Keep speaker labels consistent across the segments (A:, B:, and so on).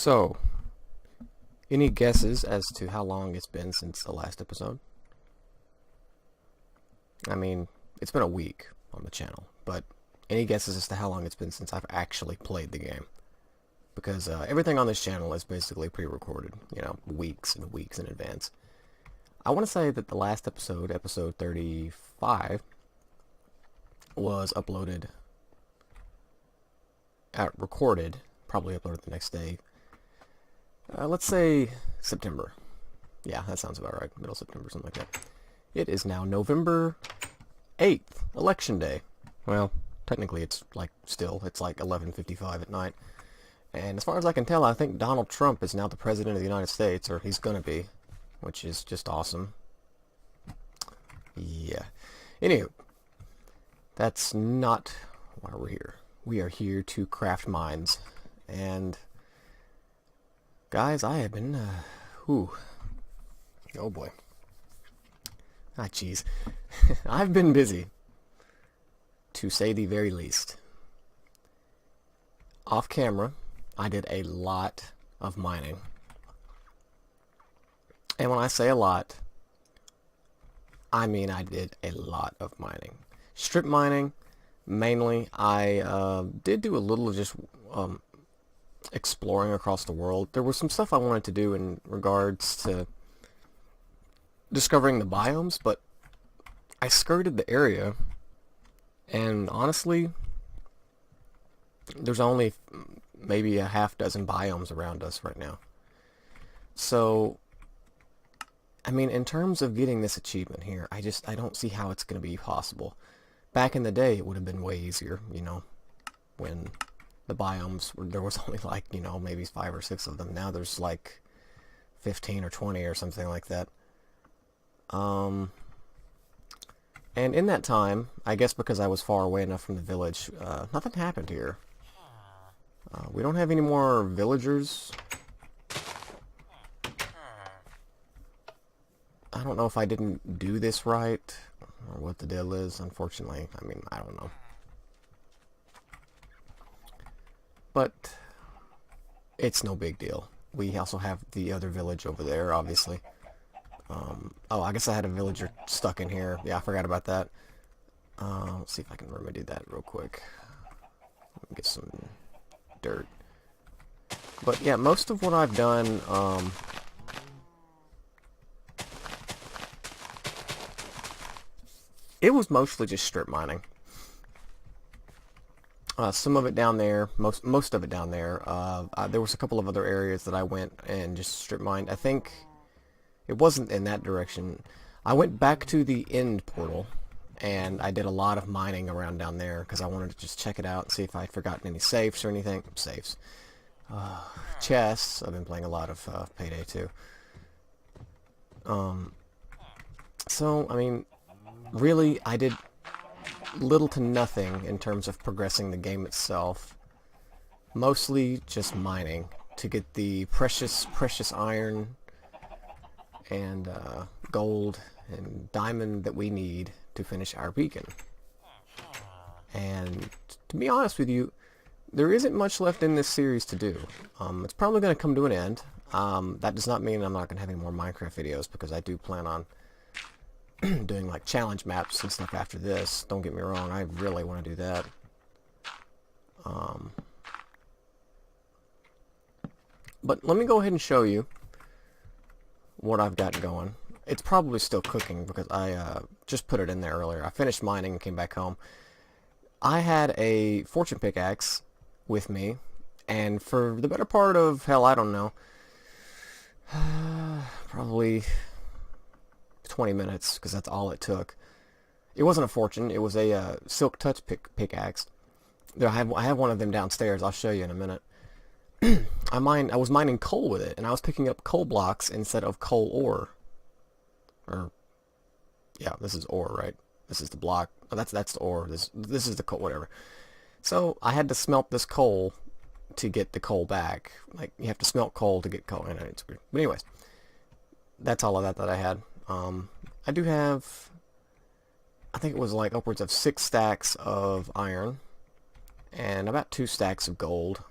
A: So, any guesses as to how long it's been since the last episode? I mean, it's been a week on the channel, but any guesses as to how long it's been since I've actually played the game? Because everything on this channel is basically pre-recorded, weeks and weeks in advance. I want to say that the last episode, episode 35, was recorded, probably uploaded the next day. Let's say September. Yeah, that sounds about right. Middle September, something like that. It is now November 8th, Election Day. Well, technically it's like 11:55 at night. And as far as I can tell, I think Donald Trump is now the President of the United States, or he's gonna be, which is just awesome. Yeah. Anywho, that's not why we're here. We are here to craft mines. And guys, I have been, oh boy. Ah, jeez. I've been busy, to say the very least. Off camera, I did a lot of mining. And when I say a lot, I mean I did a lot of mining. Strip mining, mainly. I did do a little of just exploring across the world. There was some stuff I wanted to do in regards to discovering the biomes, but I skirted the area, and honestly, there's only maybe a half dozen biomes around us right now. So, I mean, in terms of getting this achievement here, I don't see how it's going to be possible. Back in the day, it would have been way easier, when the biomes, there was only like, maybe 5 or 6 of them. Now there's like 15 or 20 or something like that. And in that time, I guess because I was far away enough from the village, nothing happened here. We don't have any more villagers. I don't know if I didn't do this right, or what the deal is, unfortunately. I mean, I don't know. But it's no big deal. We also have the other village over there, obviously. Oh, I guess I had a villager stuck in here. Yeah, I forgot about that. Let's see if I can remedy that real quick. Get some dirt. But yeah, most of what I've done, it was mostly just strip mining. Some of it down there, most of it down there. There was a couple of other areas that I went and just strip mined. I think it wasn't in that direction. I went back to the end portal, and I did a lot of mining around down there because I wanted to just check it out and see if I'd forgotten any safes or anything. Safes. Chests. I've been playing a lot of Payday 2. So, I mean, really, I did little to nothing in terms of progressing the game itself. Mostly just mining to get the precious iron and gold and diamond that we need to finish our beacon. And to be honest with you, there isn't much left in this series to do. It's probably going to come to an end. That does not mean I'm not going to have any more Minecraft videos, because I do plan on doing like challenge maps and stuff after this. Don't get me wrong, I really want to do that. But let me go ahead and show you what I've got going. It's probably still cooking because I just put it in there earlier. I finished mining and came back home. I had a fortune pickaxe with me, and for the better part of, hell, I don't know, probably 20 minutes, because that's all it took. It wasn't a fortune, it was a silk touch pickaxe. I have one of them downstairs. I'll show you in a minute. I was mining coal with it, and I was picking up coal blocks instead of coal ore. Or, yeah, this is ore, right? This is the block. Oh, that's the ore. This is the coal, whatever. So I had to smelt this coal to get the coal back. Like, you have to smelt coal to get coal. And it's weird. But anyways, that's all of that I had. I do have, I think it was like upwards of 6 stacks of iron and about 2 stacks of gold.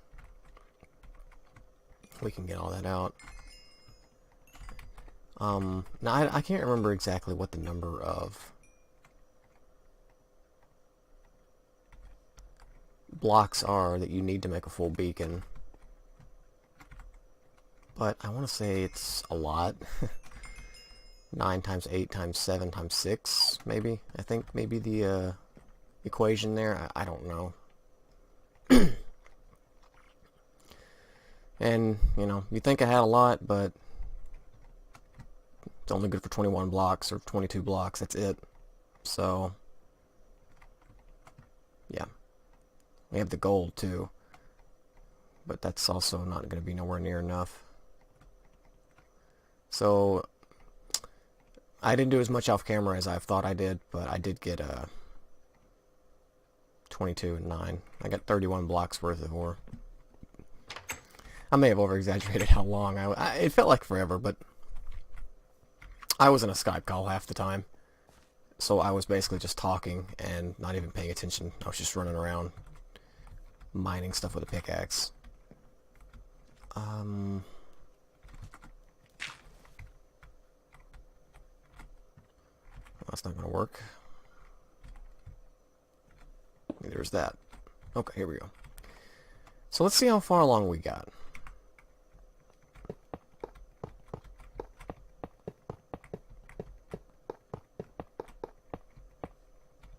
A: We can get all that out. Now I can't remember exactly what the number of blocks are that you need to make a full beacon, but I want to say it's a lot. 9 times 8 times 7 times 6, maybe. I think maybe the equation there. I don't know. And, you know, you think I had a lot, but it's only good for 21 blocks or 22 blocks. That's it. So, yeah. We have the gold, too. But that's also not going to be nowhere near enough. So, I didn't do as much off camera as I thought I did, but I did get 22 and 9. I got 31 blocks worth of ore. I may have over-exaggerated how long. It felt like forever, but I was in a Skype call half the time. So I was basically just talking and not even paying attention. I was just running around mining stuff with a pickaxe. That's not going to work. There's that. Okay, here we go. So let's see how far along we got.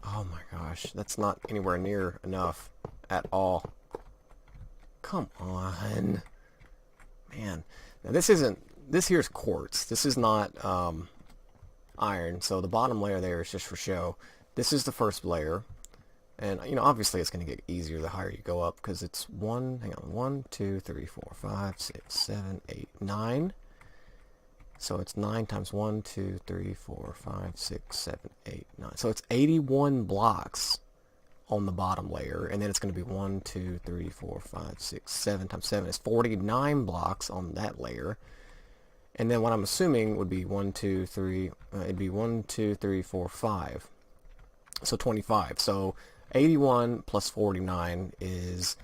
A: Oh my gosh, that's not anywhere near enough at all. Come on. Man. Now this here's quartz. This is not iron, so the bottom layer there is just for show. This is the first layer. And, you know, obviously it's going to get easier the higher you go up, because it's 1, 2, 3, 4, 5, 6, 7, 8, 9. So it's 9 times 1, 2, 3, 4, 5, 6, 7, 8, 9. So it's 81 blocks on the bottom layer, and then it's going to be 1, 2, 3, 4, 5, 6, 7 times 7 is 49 blocks on that layer. And then what I'm assuming would be 1, 2, 3, it'd be 1, 2, 3, 4, 5. So 25. So 81 plus 49 is,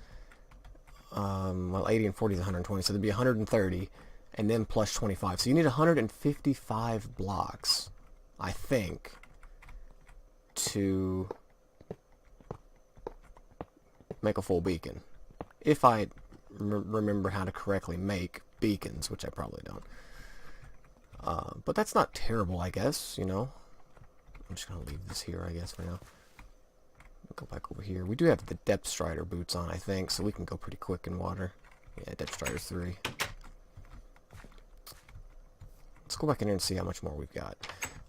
A: well, 80 and 40 is 120, so there'd be 130, and then plus 25. So you need 155 blocks, I think, to make a full beacon. If I remember how to correctly make beacons, which I probably don't. But that's not terrible, I guess, you know. I'm just going to leave this here, I guess, for now. Go back over here. We do have the Depth Strider boots on, I think, so we can go pretty quick in water. Yeah, Depth Strider 3. Let's go back in here and see how much more we've got.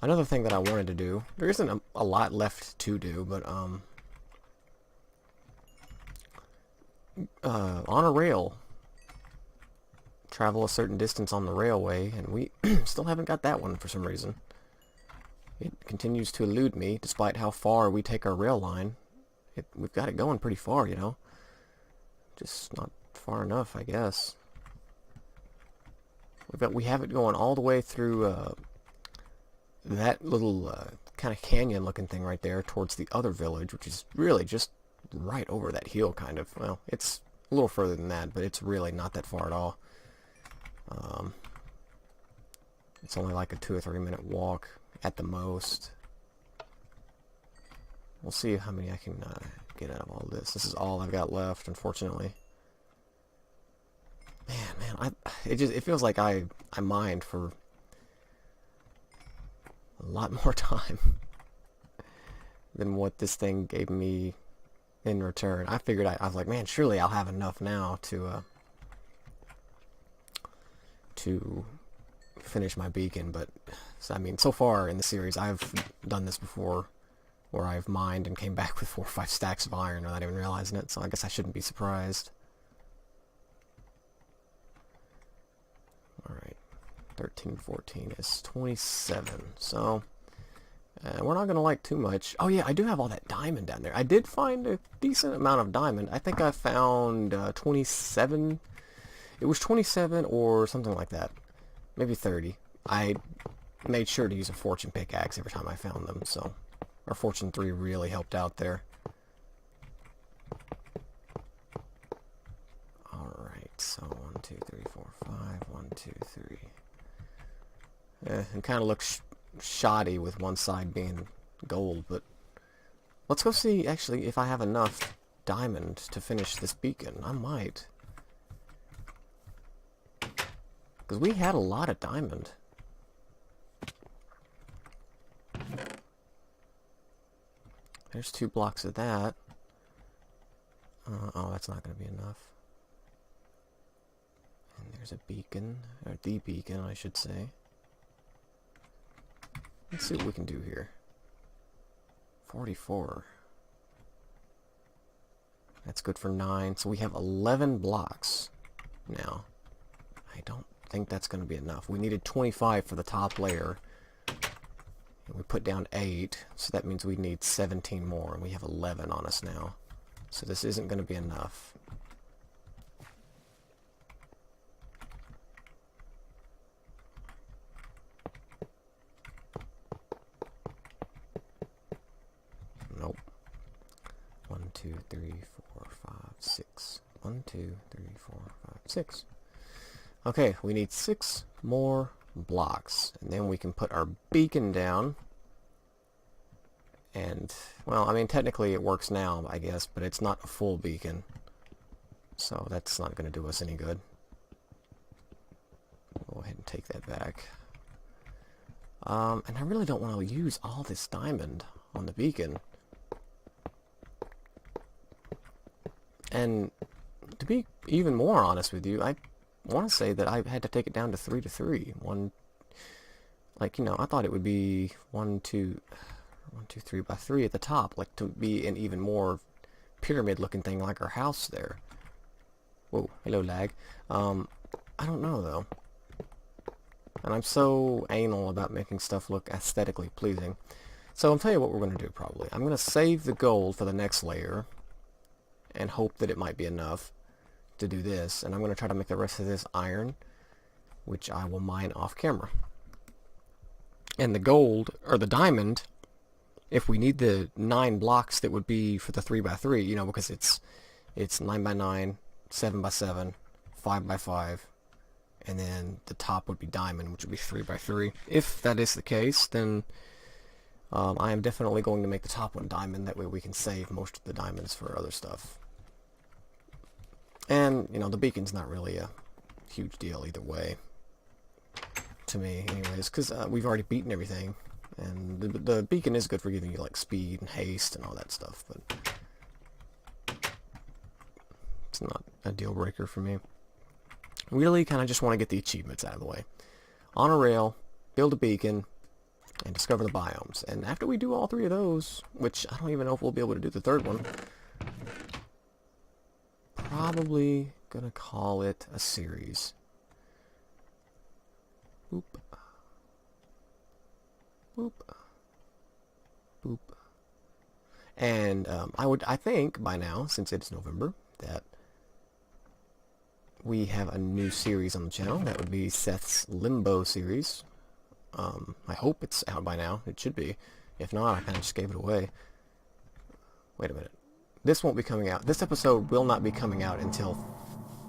A: Another thing that I wanted to do, there isn't a lot left to do, but on a rail, travel a certain distance on the railway, and we still haven't got that one for some reason. It continues to elude me, despite how far we take our rail line. We've got it going pretty far, you know. Just not far enough, I guess. We have it going all the way through that little kind of canyon-looking thing right there towards the other village, which is really just right over that hill, kind of. Well, it's a little further than that, but it's really not that far at all. It's only like a 2 or 3 minute walk at the most. We'll see how many I can get out of all this. This is all I've got left, unfortunately. Man, it feels like I mined for a lot more time than what this thing gave me in return. I figured I was like, man, surely I'll have enough now to finish my beacon, but I mean, so far in the series I've done this before, where I've mined and came back with 4 or 5 stacks of iron without even realizing it, so I guess I shouldn't be surprised. Alright, 13, 14 is 27, so we're not going to like too much. Oh yeah, I do have all that diamond down there. I did find a decent amount of diamond. I think I found 27. It was 27 or something like that. Maybe 30. I made sure to use a fortune pickaxe every time I found them, so our fortune 3 really helped out there. Alright, so 1, 2, 3, 4, 5. 1, 2, 3. It kind of looks shoddy with one side being gold, but let's go see actually if I have enough diamond to finish this beacon. I might. Because we had a lot of diamond. There's 2 blocks of that. Oh, that's not going to be enough. And there's a beacon, or the beacon, I should say. Let's see what we can do here. 44. That's good for 9. So we have 11 blocks now. I don't think that's going to be enough. We needed 25 for the top layer. And we put down 8, so that means we need 17 more, and we have 11 on us now. So this isn't going to be enough. Nope. 1, 2, 3, 4, 5, 6. 1, 2, 3, 4, 5, 6. Okay, we need 6 more blocks, and then we can put our beacon down. And, well, I mean, technically it works now, I guess, but it's not a full beacon. So that's not going to do us any good. Go ahead and take that back. And I really don't want to use all this diamond on the beacon. And to be even more honest with you, I want to say that I had to take it down to 3 to 3. Like, you know, I thought it would be 1, 2, 3 by 3 at the top, like to be an even more pyramid looking thing like our house there. Whoa, hello lag. I don't know though. And I'm so anal about making stuff look aesthetically pleasing. So I'll tell you what we're going to do probably. I'm going to save the gold for the next layer and hope that it might be enough to do this. And I'm going to try to make the rest of this iron, which I will mine off camera. And the gold, or the diamond, if we need the 9 blocks that would be for the 3 by 3, you know, because it's 9 by 9, 7 by 7, 5 by 5, and then the top would be diamond, which would be 3 by 3. If that is the case, then I am definitely going to make the top one diamond. That way we can save most of the diamonds for other stuff. And, you know, the beacon's not really a huge deal either way, to me, anyways, because we've already beaten everything. And the beacon is good for giving you like speed and haste and all that stuff, but it's not a deal breaker for me. Really kind of just want to get the achievements out of the way. On a rail, build a beacon, and discover the biomes. And after we do all 3 of those, which I don't even know if we'll be able to do the 3rd one, probably gonna call it a series. Boop. Boop. Boop. And I think by now, since it's November, that we have a new series on the channel. That would be Seth's Limbo series. I hope it's out by now. It should be. If not, I kind of just gave it away. Wait a minute. This won't be coming out. This episode will not be coming out until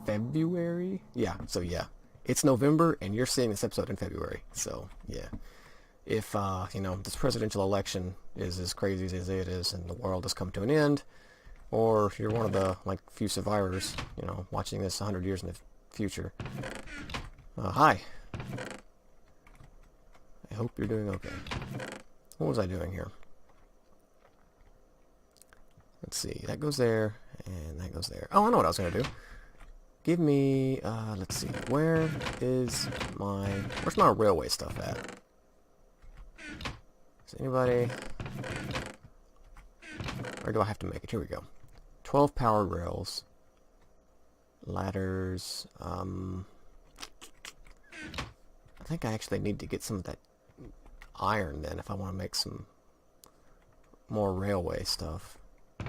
A: February? Yeah, so yeah. It's November, and you're seeing this episode in February. So, yeah. If, you know, this presidential election is as crazy as it is and the world has come to an end, or if you're one of the, like, few survivors, you know, watching this 100 years in the future, hi. I hope you're doing okay. What was I doing here? Let's see, that goes there, and that goes there. Oh, I know what I was going to do. Give me, let's see, where's my railway stuff at? Is anybody... Or do I have to make it? Here we go. 12 powered rails. Ladders. I think I actually need to get some of that iron then if I want to make some more railway stuff. I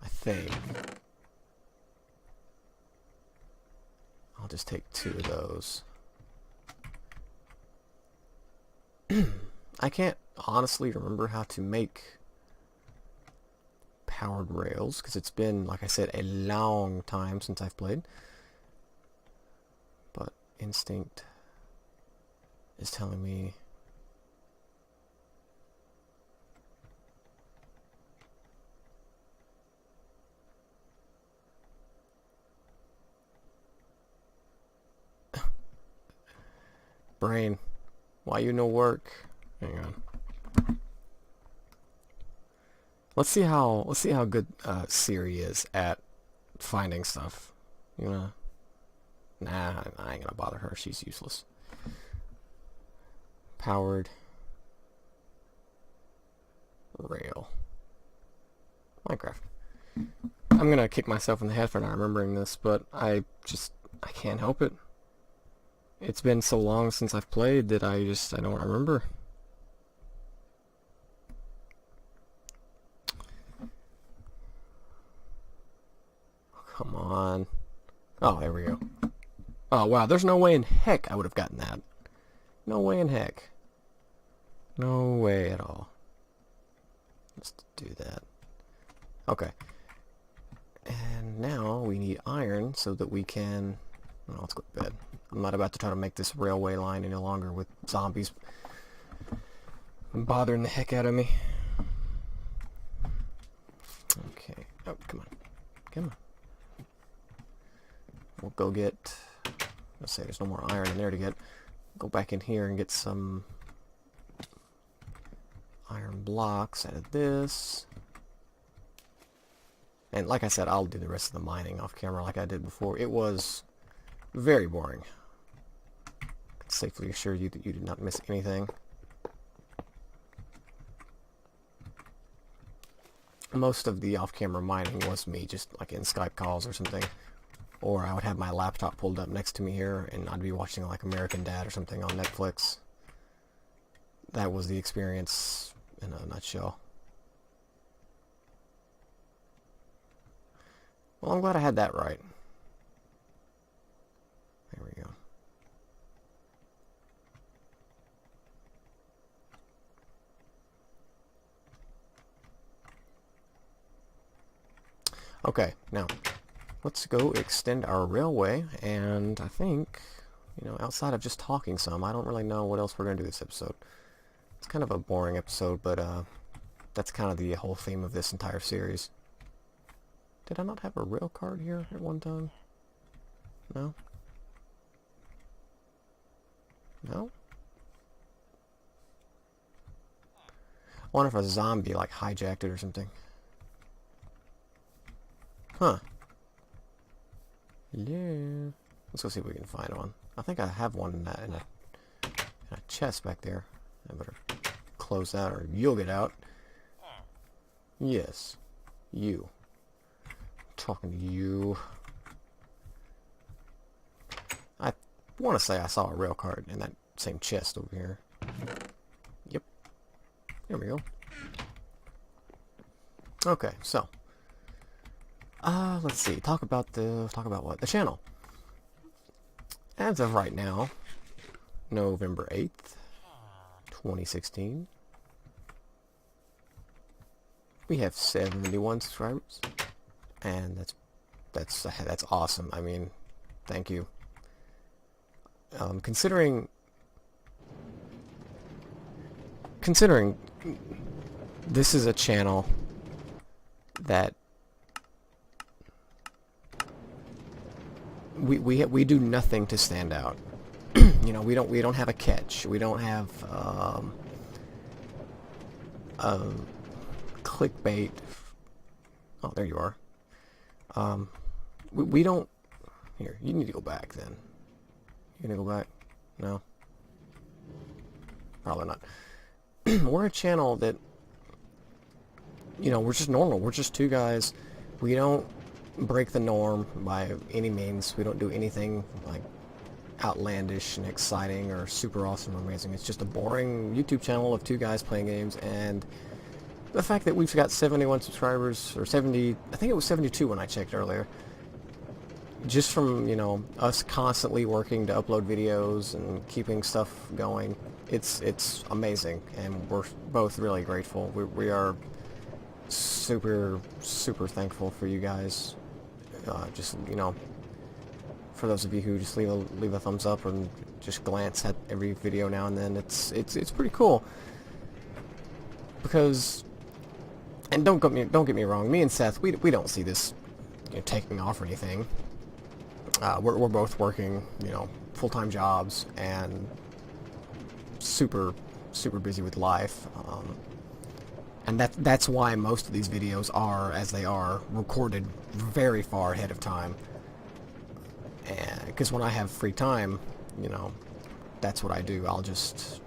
A: think. I'll just take 2 of those. I can't honestly remember how to make powered rails, because it's been, like I said, a long time since I've played. But instinct is telling me brain, why you no work? Hang on. Let's see how good Siri is at finding stuff. You know, nah, I ain't gonna bother her. She's useless. Powered rail. Minecraft. I'm gonna kick myself in the head for not remembering this, but I can't help it. It's been so long since I've played that I don't remember. Come on. Oh, there we go. Oh, wow, there's no way in heck I would have gotten that. No way in heck. No way at all. Let's do that. Okay. And now we need iron so that we can... Well, let's go to bed. I'm not about to try to make this railway line any longer with zombies bothering the heck out of me. Okay. Oh, come on. Come on. We'll go get... Let's say there's no more iron in there to get. Go back in here and get some iron blocks out of this. And like I said, I'll do the rest of the mining off camera like I did before. It was very boring. I can safely assure you that you did not miss anything. Most of the off-camera mining was me just like in Skype calls or something. Or I would have my laptop pulled up next to me here and I'd be watching like American Dad or something on Netflix. That was the experience in a nutshell. Well, I'm glad I had that right. There we go. Okay, now let's go extend our railway, and I think, you know, outside of just talking some, I don't really know what else we're going to do this episode. It's kind of a boring episode, but that's kind of the whole theme of this entire series. Did I not have a rail card here at one time? No? No? I wonder if a zombie, like, hijacked it or something. Huh. Yeah. Let's go see if we can find one. I think I have one in a chest back there. I better close that or you'll get out. Yes. You. I'm talking to you. I want to say I saw a rail card in that same chest over here. Yep. There we go. Okay, so let's see. Talk about what? The channel. As of right now, November 8th, 2016, we have 71 subscribers, and that's awesome. I mean, thank you. Considering this is a channel that we do nothing to stand out. You know, we don't have a catch. We don't have clickbait. Oh, there you are. We don't. Here, you need to go back then. You gonna go back? No. Probably not. We're a channel that, you know, we're just normal. We're just two guys. We don't break the norm by any means. We don't do anything like outlandish and exciting or super awesome or amazing. It's just a boring YouTube channel of two guys playing games, and the fact that we've got 71 subscribers, or 70, I think it was 72 when I checked earlier, just from, you know, us constantly working to upload videos and keeping stuff going, it's amazing, and we're both really grateful. We are super, super thankful for you guys. Just, you know, for those of you who just leave a thumbs up and just glance at every video now and then, it's pretty cool. Because, and don't get me wrong, me and Seth, we don't see this, you know, taking off or anything. We're both working, you know, full-time jobs and super busy with life. And that's why most of these videos are, as they are, recorded very far ahead of time. And because when I have free time, you know, that's what I do. I'll just...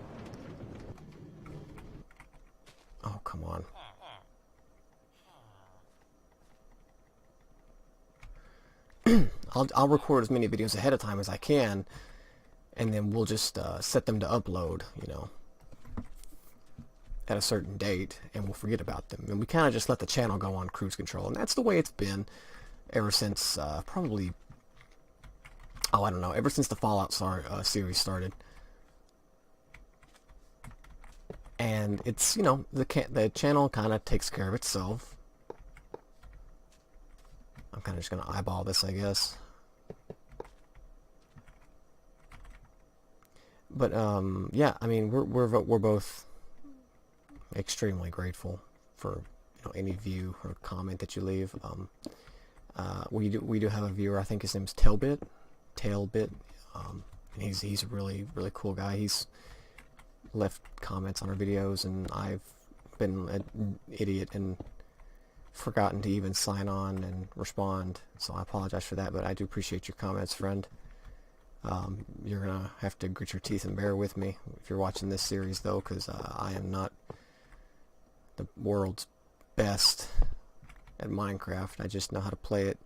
A: Oh, come on. I'll record as many videos ahead of time as I can, and then we'll just set them to upload, you know, at a certain date, and we'll forget about them. And we kind of just let the channel go on cruise control, and that's the way it's been ever since probably, oh, I don't know, ever since the Fallout series started. And it's, you know, the channel kind of takes care of itself. I'm kind of just going to eyeball this, I guess. But yeah, I mean, we're both extremely grateful for, you know, any view or comment that you leave. We do have a viewer. I think his name's Tailbit. And he's a really cool guy. He's left comments on our videos, and I've been an idiot and forgotten to even sign on and respond, so I apologize for that, but I do appreciate your comments, friend. You're gonna have to grit your teeth and bear with me if you're watching this series, though, because I am not the world's best at Minecraft. I just know how to play it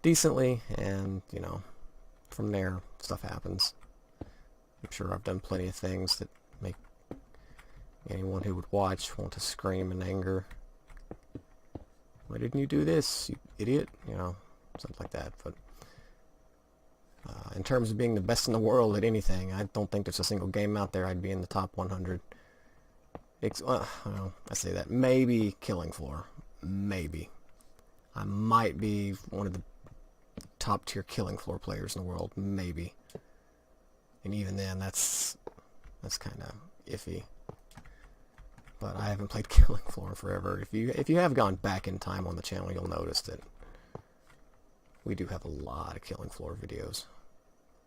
A: decently, and, you know, from there, stuff happens. I'm sure I've done plenty of things that make anyone who would watch want to scream in anger. Why didn't you do this, you idiot? You know, something like that. But in terms of being the best in the world at anything, I don't think there's a single game out there I'd be in the top 100. Well, I say that. Maybe Killing Floor. Maybe. I might be one of the top tier Killing Floor players in the world. Maybe. And even then, that's kind of iffy. But I haven't played Killing Floor in forever. If you have gone back in time on the channel, you'll notice that we do have a lot of Killing Floor videos.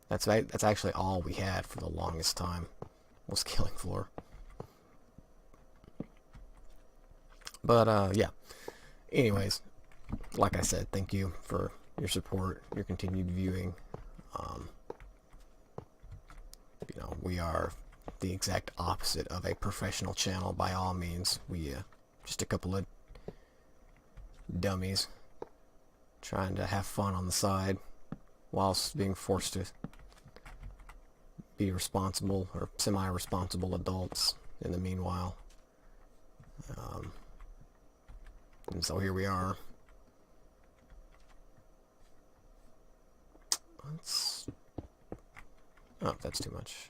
A: That's actually all we had for the longest time, was Killing Floor. But yeah. Anyways, like I said, thank you for your support, your continued viewing. You know, we are the exact opposite of a professional channel by all means. We just a couple of dummies trying to have fun on the side whilst being forced to be responsible or semi-responsible adults in the meanwhile. And so here we are. Oh, that's too much.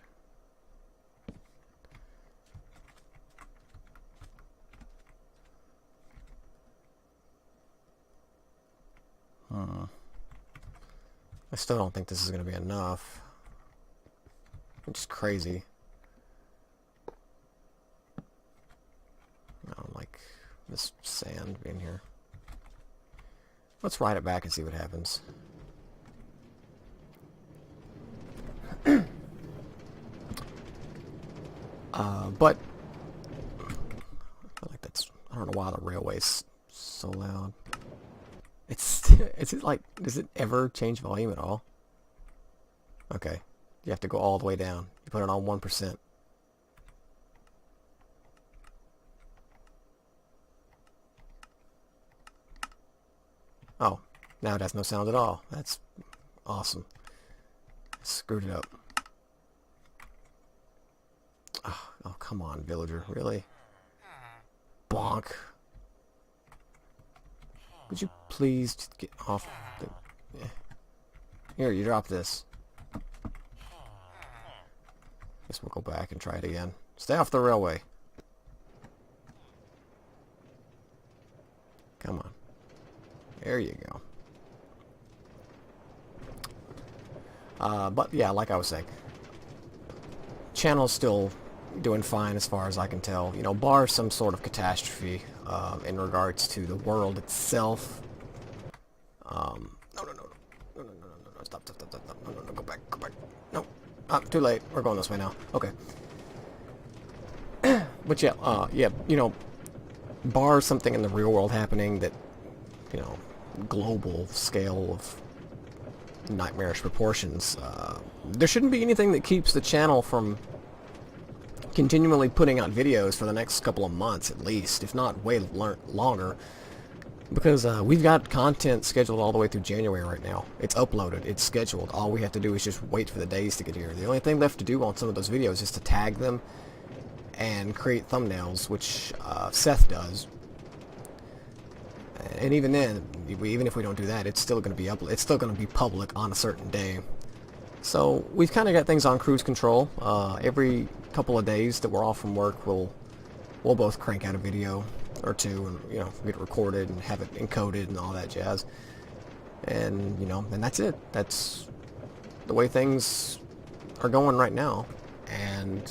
A: I still don't think this is going to be enough. Which is crazy. I don't like this sand being here. Let's ride it back and see what happens. But I feel like that's, I don't know why the railway's so loud. Is it like, does it ever change volume at all? Okay. You have to go all the way down. You put it on 1%. Oh, now it has no sound at all. That's awesome. Screwed it up. Oh, come on, villager. Really? Bonk. Would you please just get off the... Yeah. Here, you drop this. Guess we'll go back and try it again. Stay off the railway. Come on. There you go. But yeah, like I was saying, channel's still doing fine as far as I can tell. You know, bar some sort of catastrophe in regards to the world itself. No, no, no, no, no, no, no, no, no, stop, stop, stop, stop, no, no, no, go back, go back. No, too late. We're going this way now. Okay. But yeah, yeah, you know, bar something in the real world happening that, you know, global scale of nightmarish proportions. There shouldn't be anything that keeps the channel from continually putting out videos for the next couple of months at least, if not way longer, because we've got content scheduled all the way through January right now. It's uploaded, it's scheduled. All we have to do is just wait for the days to get here. The only thing left to do on some of those videos is to tag them and create thumbnails, which Seth does. And even then, even if we don't do that, it's still going to be it's still going to be public on a certain day. So we've kind of got things on cruise control. Every couple of days that we're off from work, we'll both crank out a video or two, and you know, get it recorded and have it encoded and all that jazz. And you know, and that's it. That's the way things are going right now, and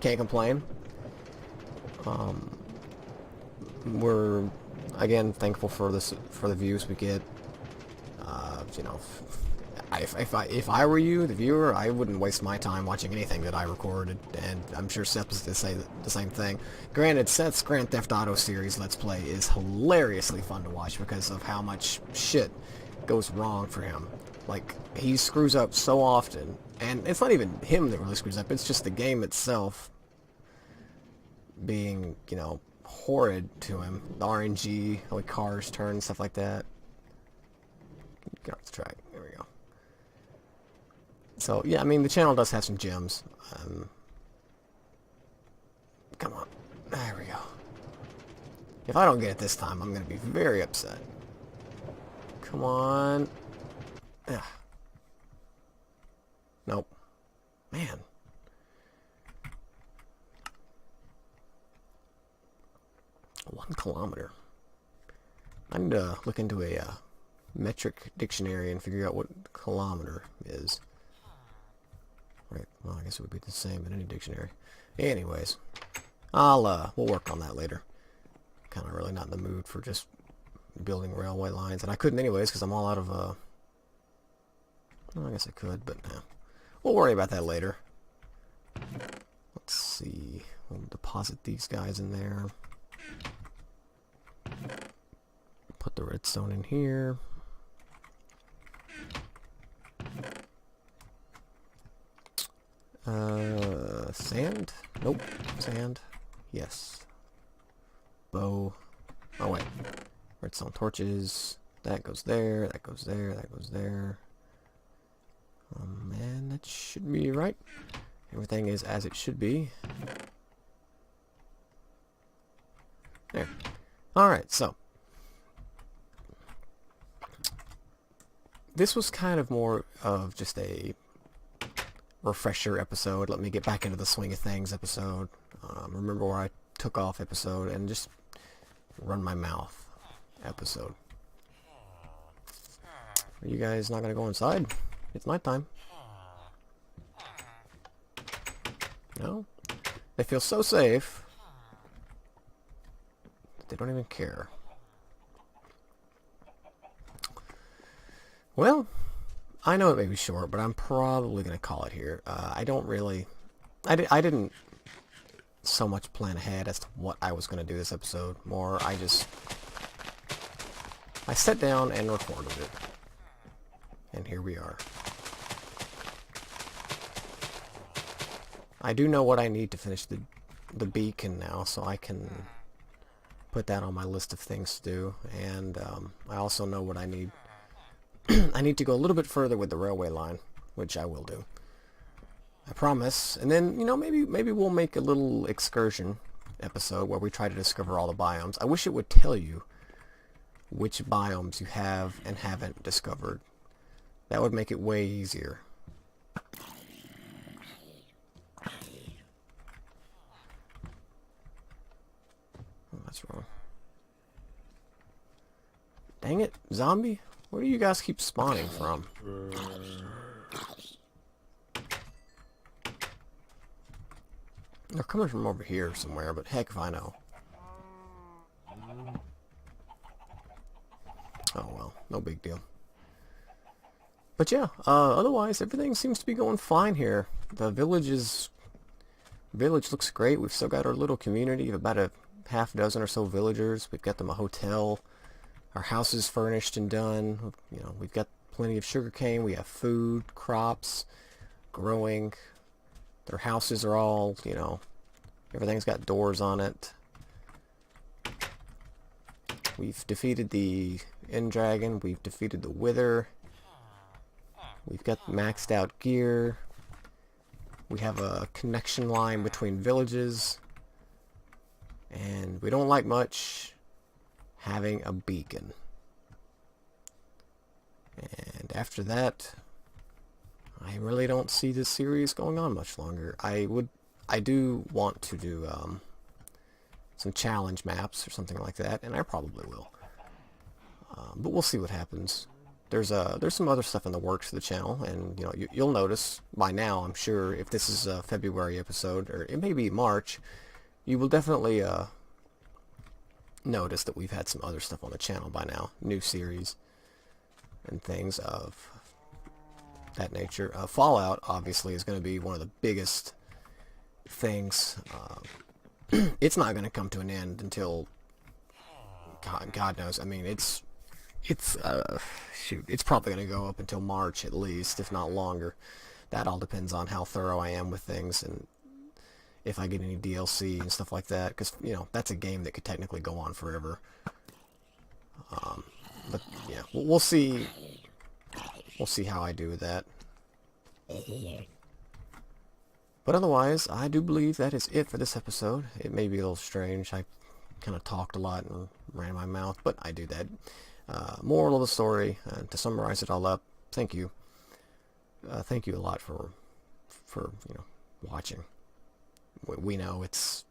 A: can't complain. We're again thankful for the views we get. You know, if I were you, the viewer, I wouldn't waste my time watching anything that I recorded, and I'm sure Seth is to say the same thing. Granted, Seth's Grand Theft Auto series Let's Play is hilariously fun to watch because of how much shit goes wrong for him. Like, he screws up so often, and it's not even him that really screws up, it's just the game itself being, you know, horrid to him. The RNG, how cars turn, stuff like that. Get off the track. There we go. So, yeah, I mean, the channel does have some gems. Come on. There we go. If I don't get it this time, I'm going to be very upset. Come on. Ugh. Nope. Man. 1 kilometer. I need to look into a metric dictionary and figure out what kilometer is. Right, well, I guess it would be the same in any dictionary. Anyways, we'll work on that later. Kind of really not in the mood for just building railway lines, and I couldn't anyways because I'm all out of, well, I guess I could, but we'll worry about that later. Let's see, we'll deposit these guys in there. Put the redstone in here. Sand? Nope. Sand. Yes. Bow. Oh wait. Redstone torches. That goes there. That goes there. That goes there. Oh man, that should be right. Everything is as it should be. There. Alright, so. This was kind of more of just a refresher episode, let me get back into the swing of things episode, remember where I took off episode, and just run my mouth episode. Are you guys not gonna go inside? It's nighttime. No? They feel so safe that they don't even care. Well, I know it may be short, but I'm probably going to call it here. I don't really... I didn't so much plan ahead as to what I was going to do this episode. More, I sat down and recorded it. And here we are. I do know what I need to finish the beacon now, so I can put that on my list of things to do. And I also know what I need. I need to go a little bit further with the railway line, which I will do. I promise. And then, you know, maybe we'll make a little excursion episode where we try to discover all the biomes. I wish it would tell you which biomes you have and haven't discovered. That would make it way easier. Oh, that's wrong. Dang it, zombie. Where do you guys keep spawning from? They're coming from over here somewhere, but heck if I know. Oh well, no big deal. But yeah, otherwise everything seems to be going fine here. The village looks great. We've still got our little community of about a half dozen or so villagers. We've got them a hotel. Our house is furnished and done. You know, we've got plenty of sugarcane. We have food, crops, growing. Their houses are all, you know, everything's got doors on it. We've defeated the End Dragon. We've defeated the Wither. We've got maxed out gear. We have a connection line between villages. And we don't like much having a beacon. And after that, I really don't see this series going on much longer. I do want to do some challenge maps or something like that, and I probably will. But we'll see what happens. There's some other stuff in the works for the channel, and you know you'll notice by now, I'm sure, if this is a February episode or it may be March, you will definitely notice that we've had some other stuff on the channel by now, new series and things of that nature. Fallout obviously is going to be one of the biggest things. It's not going to come to an end until God knows. I mean, it's probably going to go up until March at least, if not longer. That all depends on how thorough I am with things and if I get any DLC and stuff like that, because you know that's a game that could technically go on forever. But yeah, we'll see. We'll see how I do with that. But otherwise, I do believe that is it for this episode. It may be a little strange. I kind of talked a lot and ran my mouth, but I do that. Moral of the story, to summarize it all up, thank you. Thank you a lot for you know, watching. We know it's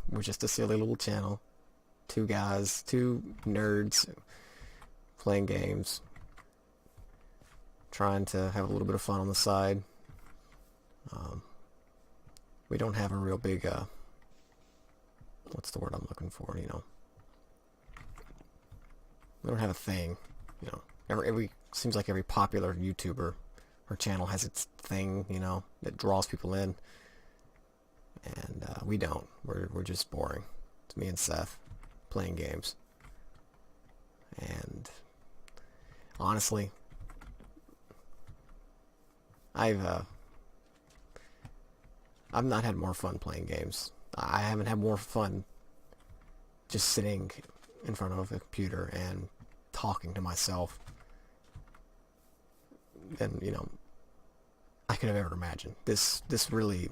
A: we're just a silly little channel. Two guys, two nerds playing games, trying to have a little bit of fun on the side. We don't have a real big what's the word I'm looking for, you know. We don't have a thing, you know. Every seems like every popular YouTuber or channel has its thing, you know, that draws people in. And we don't. We're just boring. It's me and Seth playing games. And honestly, I've not had more fun playing games. I haven't had more fun just sitting in front of a computer and talking to myself than, you know, I could have ever imagined. This really,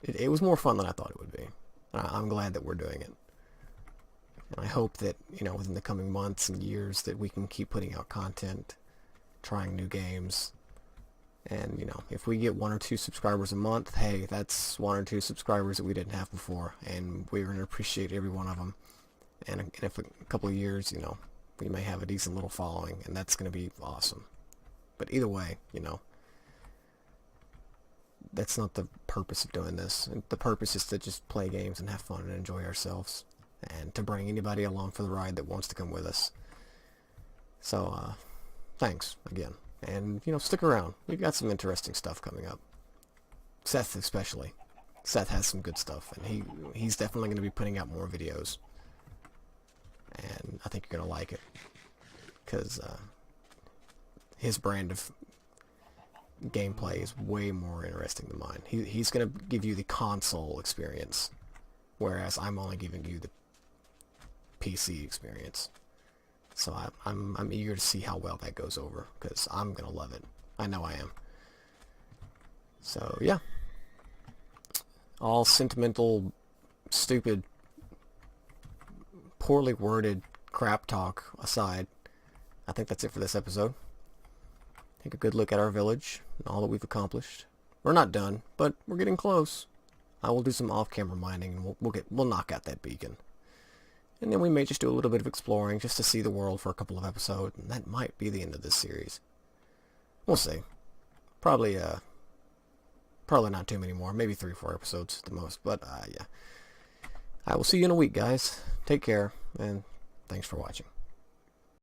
A: it was more fun than I thought it would be. I'm glad that we're doing it. And I hope that, you know, within the coming months and years that we can keep putting out content, trying new games. And, you know, if we get 1 or 2 subscribers a month, hey, that's 1 or 2 subscribers that we didn't have before. And we're going to appreciate every one of them. And if a couple of years, you know, we may have a decent little following. And that's going to be awesome. But either way, you know, that's not the purpose of doing this. The purpose is to just play games and have fun and enjoy ourselves. And to bring anybody along for the ride that wants to come with us. So, thanks again. And, you know, stick around. We've got some interesting stuff coming up. Seth especially. Seth has some good stuff. And he's definitely going to be putting out more videos. And I think you're going to like it. Because his brand of gameplay is way more interesting than mine. He's going to give you the console experience. Whereas I'm only giving you the PC experience. So I'm eager to see how well that goes over, because I'm gonna love it. I know I am. So yeah, all sentimental, stupid, poorly worded crap talk aside, I think that's it for this episode. Take a good look at our village and all that we've accomplished. We're not done, but we're getting close. I will do some off-camera mining, and we'll knock out that beacon. And then we may just do a little bit of exploring just to see the world for a couple of episodes, and that might be the end of this series. We'll see. Probably not too many more. Maybe 3 or 4 episodes at the most. But, yeah. I will see you in a week, guys. Take care, and thanks for watching.